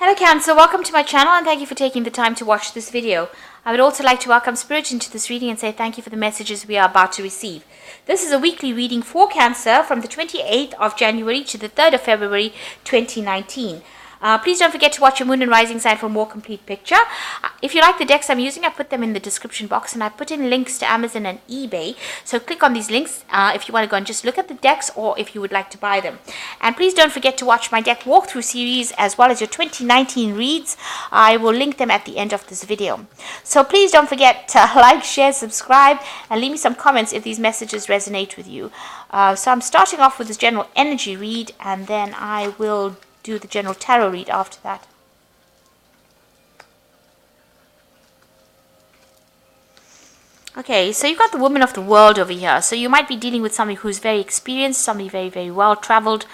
Hello Cancer, welcome to my channel and thank you for taking the time to watch this video. I would also like to welcome Spirit into this reading and say thank you for the messages we are about to receive. This is a weekly reading for Cancer from the 28th of January to the 3rd of February 2019. Please don't forget to watch your moon and rising sign for a more complete picture. If you like the decks I'm using, I put them in the description box and I put in links to Amazon and eBay. So click on these links if you want to go and just look at the decks or if you would like to buy them. And please don't forget to watch my deck walkthrough series as well as your 2019 reads. I will link them at the end of this video. So please don't forget to like, share, subscribe and leave me some comments if these messages resonate with you. So I'm starting off with this general energy read and then I will do the general tarot read after that. Okay, so you've got the woman of the world over here. So you might be dealing with somebody who's very experienced, somebody very, very well traveled.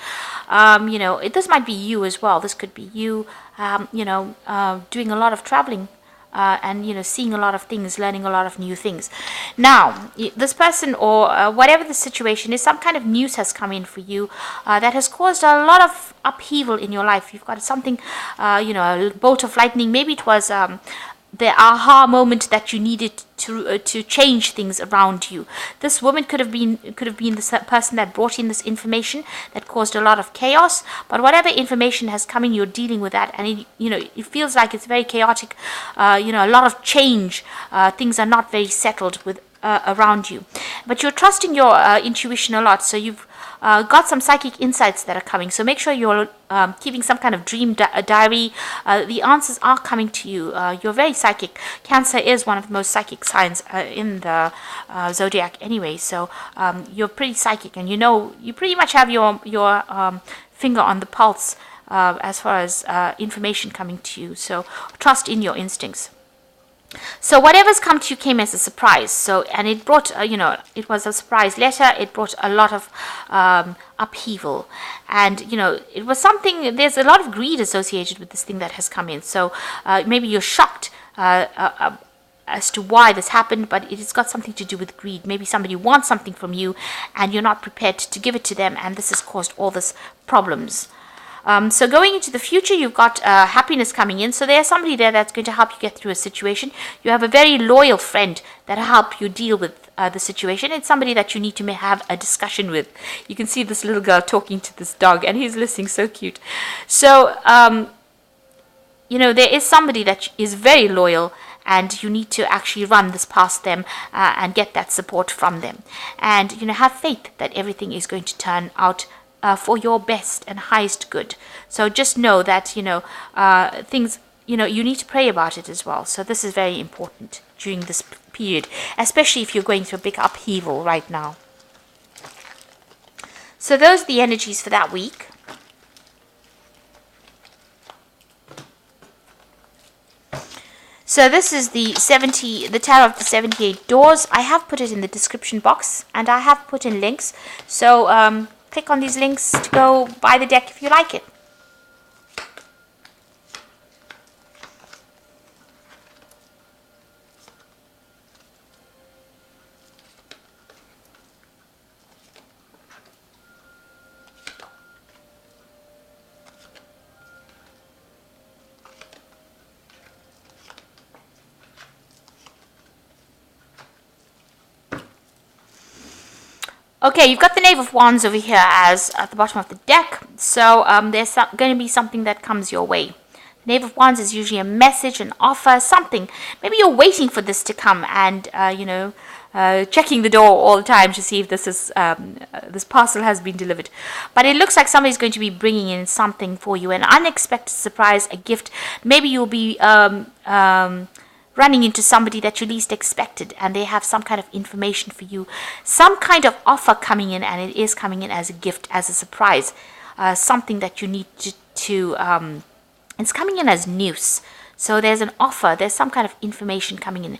This might be you as well. This could be you, doing a lot of traveling. And seeing a lot of things, learning a lot of new things. Now, this person or whatever the situation is, some kind of news has come in for you that has caused a lot of upheaval in your life. You've got something, a bolt of lightning. Maybe it was the aha moment that you needed to change things around you. This woman could have been the person that brought in this information that caused a lot of chaos. But whatever information has come in, you're dealing with that, and it feels like it's very chaotic. A lot of change. Things are not very settled with around you, but you're trusting your intuition a lot. So you've got some psychic insights that are coming. So make sure you're keeping some kind of dream diary. The answers are coming to you. You're very psychic. Cancer is one of the most psychic signs in the zodiac anyway. So you're pretty psychic, and you pretty much have your finger on the pulse as far as information coming to you. So trust in your instincts. So whatever's come to you came as a surprise. And it brought, it was a surprise letter. It brought a lot of upheaval, and it was something. There's a lot of greed associated with this thing that has come in. So maybe you're shocked as to why this happened, but it has got something to do with greed. Maybe somebody wants something from you, and you're not prepared to give it to them, and this has caused all these problems. So going into the future, you've got happiness coming in. So there's somebody there that's going to help you get through a situation. You have a very loyal friend that'll help you deal with the situation. It's somebody that you need to have a discussion with. You can see this little girl talking to this dog, and he's listening, so cute. So, there is somebody that is very loyal, and you need to actually run this past them and get that support from them. And, have faith that everything is going to turn out for your best and highest good. So just know that things, you need to pray about it as well. So this is very important during this period, especially if you're going through a big upheaval right now. So those are the energies for that week. So this is the Tarot of the 78 Doors. I have put it in the description box and I have put in links. So click on these links to go buy the deck if you like it. Okay, you've got the Knave of Wands over here as at the bottom of the deck. So there's going to be something that comes your way. The Knave of Wands is usually a message, an offer, something. Maybe you're waiting for this to come and, checking the door all the time to see if this parcel has been delivered. But it looks like somebody's going to be bringing in something for you, an unexpected surprise, a gift. Maybe you'll be running into somebody that you least expected, and they have some kind of information for you, some kind of offer coming in, and it is coming in as a gift, as a surprise, something that you need to it's coming in as news. So there's an offer, there's some kind of information coming in,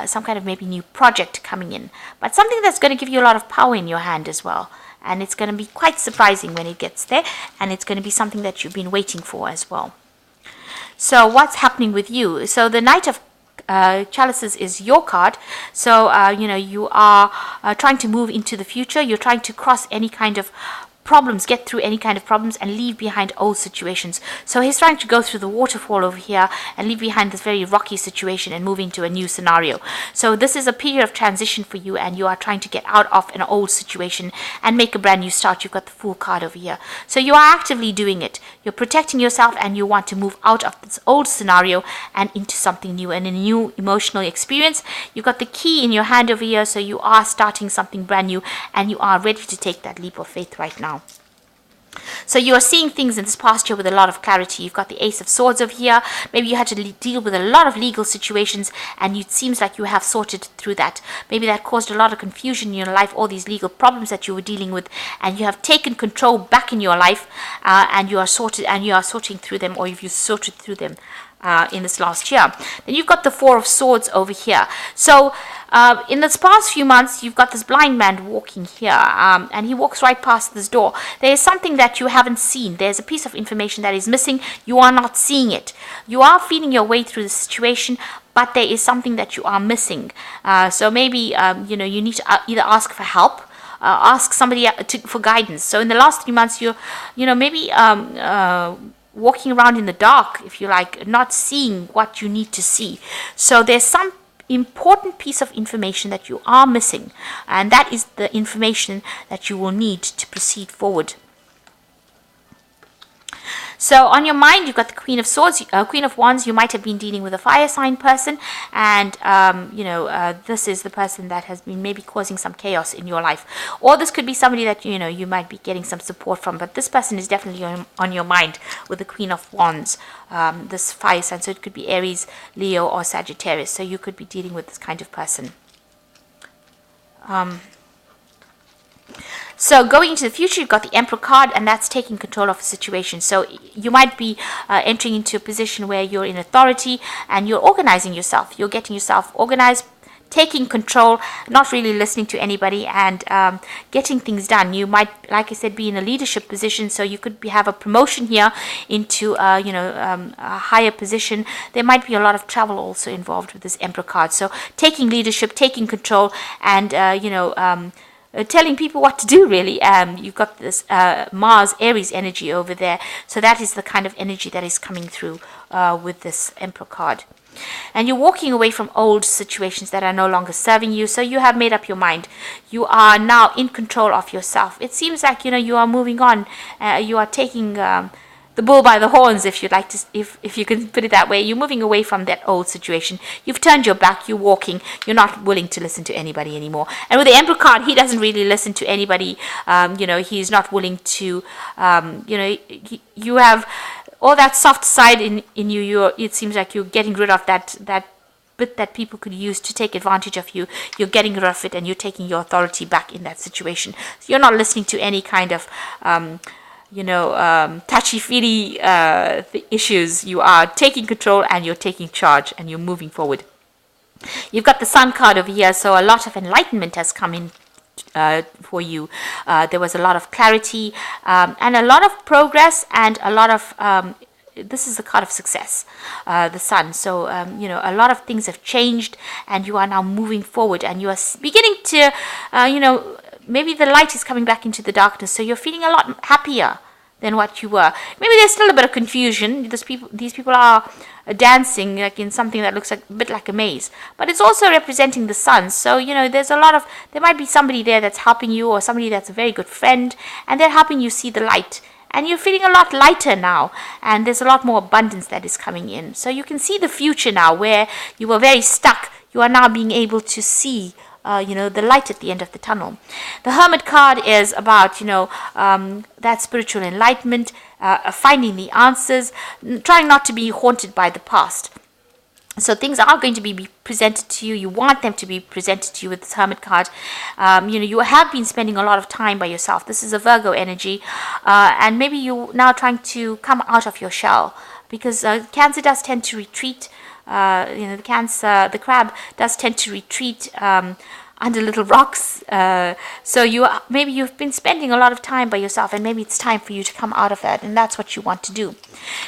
some kind of maybe new project coming in, but something that's going to give you a lot of power in your hand as well. And it's going to be quite surprising when it gets there, and it's going to be something that you've been waiting for as well. So what's happening with you? So the Knight of Chalices is your card. So you are trying to move into the future. You're trying to cross any kind of problems, get through any kind of problems, and leave behind old situations. So he's trying to go through the waterfall over here and leave behind this very rocky situation and move into a new scenario. So this is a period of transition for you, and you are trying to get out of an old situation and make a brand new start. You've got the Fool card over here. So you are actively doing it. You're protecting yourself, and you want to move out of this old scenario and into something new and a new emotional experience. You've got the key in your hand over here, so you are starting something brand new, and you are ready to take that leap of faith right now. So you are seeing things in this past year with a lot of clarity. You've got the Ace of Swords over here. Maybe you had to deal with a lot of legal situations, and it seems like you have sorted through that. Maybe that caused a lot of confusion in your life, all these legal problems that you were dealing with, and you have taken control back in your life, and you are sorting through them, or you've sorted through them in this last year. Then you've got the Four of Swords over here. So in this past few months, you've got this blind man walking here, and he walks right past this door. There is something that you haven't seen. There's a piece of information that is missing. You are not seeing it. You are feeling your way through the situation, but there is something that you are missing. So maybe you need to either ask for help, ask somebody for guidance. So in the last 3 months, maybe walking around in the dark, if you like, not seeing what you need to see. So there's some important piece of information that you are missing, and that is the information that you will need to proceed forward. So on your mind, you've got the Queen of Swords, Queen of Wands. You might have been dealing with a fire sign person, and this is the person that has been maybe causing some chaos in your life. Or this could be somebody that you might be getting some support from, but this person is definitely on your mind with the Queen of Wands, this fire sign. So it could be Aries, Leo, or Sagittarius. So you could be dealing with this kind of person. So going into the future, you've got the Emperor card, and that's taking control of a situation. So you might be entering into a position where you're in authority and you're organizing yourself. You're getting yourself organized, taking control, not really listening to anybody, and getting things done. You might, like I said, be in a leadership position, so you could have a promotion here into a higher position. There might be a lot of travel also involved with this Emperor card. So taking leadership, taking control, and telling people what to do, really. You've got this Mars Aries energy over there, so that is the kind of energy that is coming through with this Emperor card. And you're walking away from old situations that are no longer serving you. So you have made up your mind. You are now in control of yourself. It seems like you are moving on. You are taking the bull by the horns, if you'd like to, if you can put it that way. You're moving away from that old situation. You've turned your back. You're walking. You're not willing to listen to anybody anymore. And with the Emperor card, he doesn't really listen to anybody. He's not willing to. You have all that soft side in you. It seems like you're getting rid of that bit that people could use to take advantage of you. You're getting rid of it, and you're taking your authority back in that situation. So you're not listening to any kind of touchy-feely issues. You are taking control, and you're taking charge, and you're moving forward. You've got the Sun card over here, so a lot of enlightenment has come in for you. There was a lot of clarity and a lot of progress, and a lot of this is the card of success, the Sun. So a lot of things have changed, and you are now moving forward, and you are beginning to maybe the light is coming back into the darkness, so you're feeling a lot happier than what you were. Maybe there's still a bit of confusion. These people are dancing like in something that looks like a bit like a maze, but it's also representing the Sun. So there might be somebody there that's helping you, or somebody that's a very good friend, and they're helping you see the light. And you're feeling a lot lighter now, and there's a lot more abundance that is coming in. So you can see the future now, where you were very stuck. You are now being able to see the light at the end of the tunnel. The Hermit card is about, that spiritual enlightenment, finding the answers, trying not to be haunted by the past. So things are going to be presented to you. You want them to be presented to you with this Hermit card. You have been spending a lot of time by yourself. This is a Virgo energy, and maybe you're now trying to come out of your shell, because Cancer does tend to retreat. The crab does tend to retreat under little rocks. So maybe you've been spending a lot of time by yourself, and maybe it's time for you to come out of that, and that's what you want to do.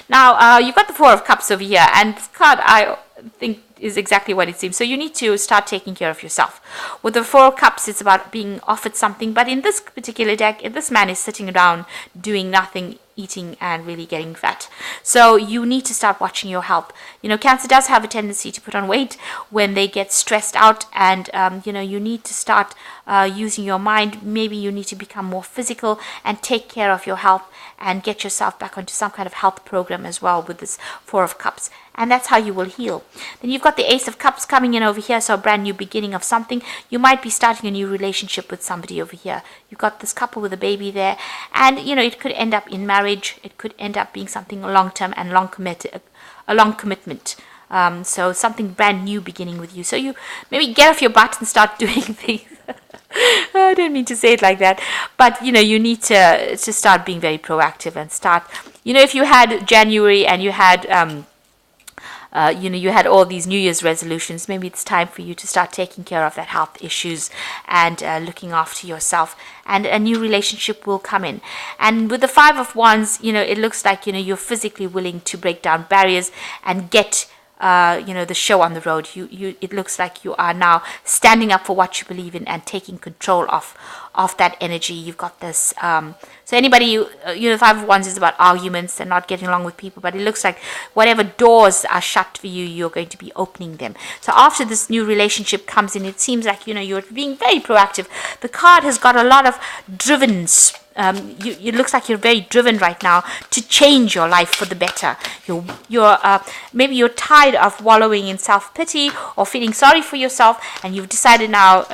Now, you've got the Four of Cups over here, and this card, I think, is exactly what it seems. So you need to start taking care of yourself. With the Four of Cups, it's about being offered something, but in this particular deck, this man is sitting down doing nothing, eating and really getting fat. So you need to start watching your health. Cancer does have a tendency to put on weight when they get stressed out, and you need to start using your mind. Maybe you need to become more physical and take care of your health and get yourself back onto some kind of health program as well with this Four of Cups. And that's how you will heal. Then you've got the Ace of Cups coming in over here, so a brand new beginning of something. You might be starting a new relationship with somebody over here. You've got this couple with a baby there, and it could end up in marriage. It could end up being something long-term and a long commitment. So something brand new beginning with you. So you maybe get off your butt and start doing things. I don't mean to say it like that, but you need to start being very proactive and start. If you had January and you had you had all these New Year's resolutions, maybe it's time for you to start taking care of that health issues and looking after yourself, and a new relationship will come in. And with the Five of Wands, it looks like you're physically willing to break down barriers and get the show on the road. It looks like you are now standing up for what you believe in and taking control of that energy. You've got this so anybody the Five of Wands is about arguments and not getting along with people, but it looks like whatever doors are shut for you, you're going to be opening them. So after this new relationship comes in, it seems like you're being very proactive. The card has got a lot of driven it looks like you're very driven right now to change your life for the better. Maybe you're tired of wallowing in self-pity or feeling sorry for yourself, and you've decided now,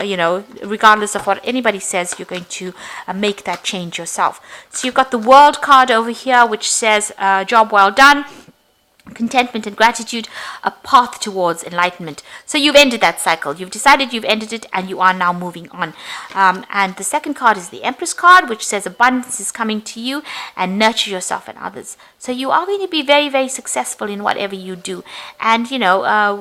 regardless of what anybody says, you're going to make that change yourself. So you've got the World card over here, which says job well done, contentment and gratitude, a path towards enlightenment. So you've ended that cycle. You've decided you've ended it, and you are now moving on. And the second card is the Empress card, which says abundance is coming to you, and nurture yourself and others. So you are going to be very, very successful in whatever you do. And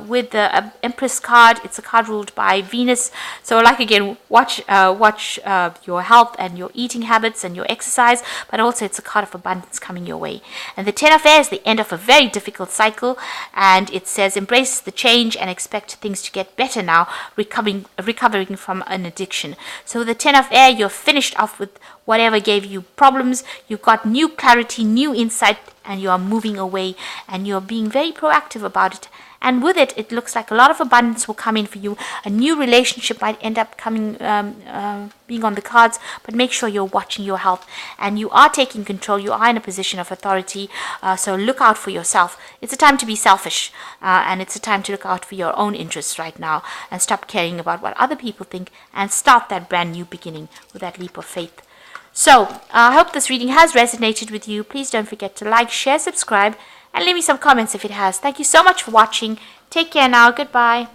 with the Empress card, it's a card ruled by Venus. So again, watch your health and your eating habits and your exercise, but also it's a card of abundance coming your way. And the Ten of Air is the end of a very difficult cycle, and it says embrace the change and expect things to get better now, recovering from an addiction. So the Ten of Air, you're finished off with whatever gave you problems. You've got new clarity, new insight, and you are moving away, and you're being very proactive about it. And with it, it looks like a lot of abundance will come in for you. A new relationship might end up coming, being on the cards, but make sure you're watching your health and you are taking control. You are in a position of authority, so look out for yourself. It's a time to be selfish, and it's a time to look out for your own interests right now and stop caring about what other people think and start that brand new beginning with that leap of faith. So I hope this reading has resonated with you. Please don't forget to like, share, subscribe, and leave me some comments if it has. Thank you so much for watching. Take care now. Goodbye.